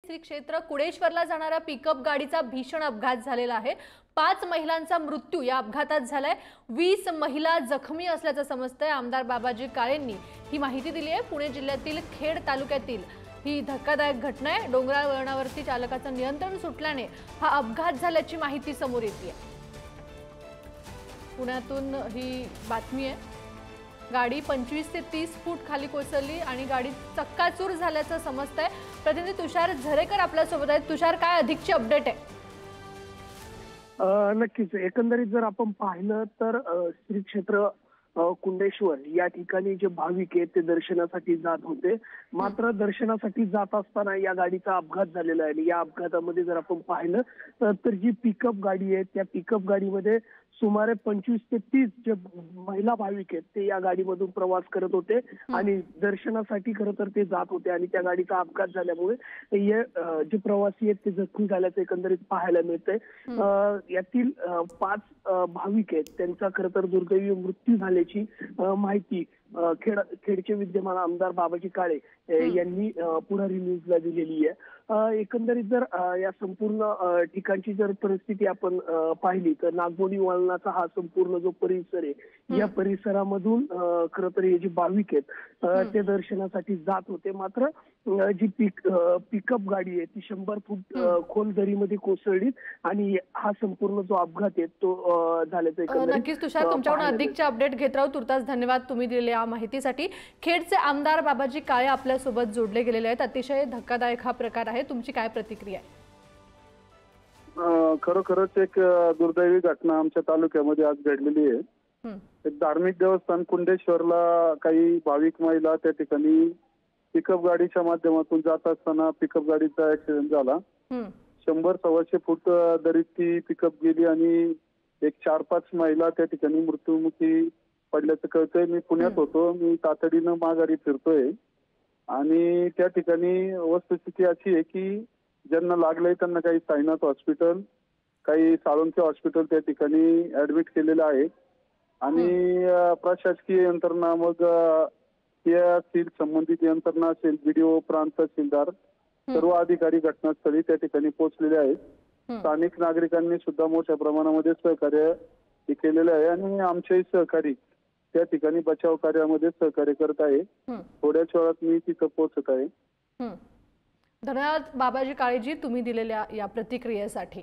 श्री क्षेत्र कुडेश्वरला जाणाऱ्या पिकअप गाडीचा भीषण अपघात झालेला आहे। 5 महिलांचा मृत्यू या अपघातात झालाय। 20 महिला जखमी असल्याचं समजतंय। आमदार बाबाजी काळेंनी ही माहिती दिली आहे। पुणे जिल्ह्यातील खेड तालुक्यातील ही धक्कादायक घटना आहे। डोंगराळ वळणावरती चालकाचं नियंत्रण सुटल्याने हा अपघात झाल्याची माहिती समोर येते। पुण्यातून ही बातमी आहे। गाडी 25 ते 30 फूट खाली कोसळली आणि गाडी चक्काचूर झाल्याचं समजतंय। प्रतिनिधी तुषार झरेकर आपल्या सोबत आहेत। तुषार, काय अधिकची अपडेट आहे? नक्कीच एकंदरीत जर आपण पाहिलं तर श्री क्षेत्र कुंडेश्वर या ठिकाणी जे भाविक आहेत ते दर्शनासाठी जात होते। मात्र दर्शनासाठी जात असताना या गाडीचा अपघात झालेला आहे। या अपघातामध्ये जर आपण पाहिलं तर जी पिकअप गाडी आहे त्या पिकअप गाडीमध्ये सुमारे 25 ते 30 जे महिला भाविक आहेत ते या गाडीमधून प्रवास करत होते आणि दर्शनासाठी खरं तर ते जात होते आणि त्या गाडीचा अपघात झाल्यामुळे जे प्रवासी आहेत ते जखमी झाल्याचं एकंदरीत पाहायला मिळतंय। यातील 5 भाविक आहेत त्यांचा खरं तर दुर्दैवी मृत्यू झाल्याची माहिती खेडचे विद्यमान आमदार बाबाजी काळे यांनी पुढारी न्यूजला दिलेली आहे। एकंदरीत जर या संपूर्ण ठिकाणची जर परिस्थिती आपण पाहिली तर नागमोडी वळणाचा हा संपूर्ण जो परिसर आहे या परिसरामधून खरं तर हे जे भाविक आहेत ते दर्शनासाठी जात होते। मात्र जी पिकअप गाडी आहे ती 100 फूट खोल दरीमध्ये कोसळली आणि हा संपूर्ण जो अपघात आहे तो झाल्याचा नक्कीच तुषार, तुमच्याकडून अधिकचे अपडेट घेत राहू। तुर्तास धन्यवाद तुम्ही दिलेल्या माहितीसाठी। खेडचे आमदार बाबाजी काळे आपल्या सोबत जोडले गेलेले आहेत। अतिशय धक्कादायक हा प्रकार आहे, तुमची काय प्रतिक्रिया आहे? खरोखरच एक दुर्दैवी घटना आमच्या तालुक्यामध्ये आज घडलेली आहे। एक धार्मिक देवस्थान कुंडेश्वरला काही भाविक महिला त्या ठिकाणी पिकअप गाडीच्या माध्यमातून जात असताना पिकअप गाडीचा ऍक्सिडेंट झाला। 100-125 फूट दरीत ती पिकअप गेली आणि एक 4-5 महिला त्या ठिकाणी मृत्युमुखी पडल्याचं कळतंय। मी पुण्यात होतो, मी तातडीनं माघारी फिरतोय आणि त्या ठिकाणी वस्तुस्थिती अशी आहे की ज्यांना लागलंय त्यांना काही साईनाथ हॉस्पिटल, काही साळुंखे हॉस्पिटल त्या ठिकाणी ऍडमिट केलेलं आहे आणि प्रशासकीय यंत्रणा मग संबंधित यंत्रणा असेल, बीडीओ, प्रांत तहसीलदार सर्व अधिकारी घटनास्थळी त्या ठिकाणी पोहोचलेले आहेत। स्थानिक नागरिकांनी सुद्धा मोठ्या प्रमाणामध्ये सहकार्य केलेलं आहे आणि आमचेही सहकारी त्या ठिकाणी बचाव कार्यामध्ये सहकार्य करत आहे। थोड्याच वेळात मी तिथं पोहोचत आहे। धन्यवाद बाबाजी काळेजी तुम्ही दिलेल्या या प्रतिक्रियेसाठी।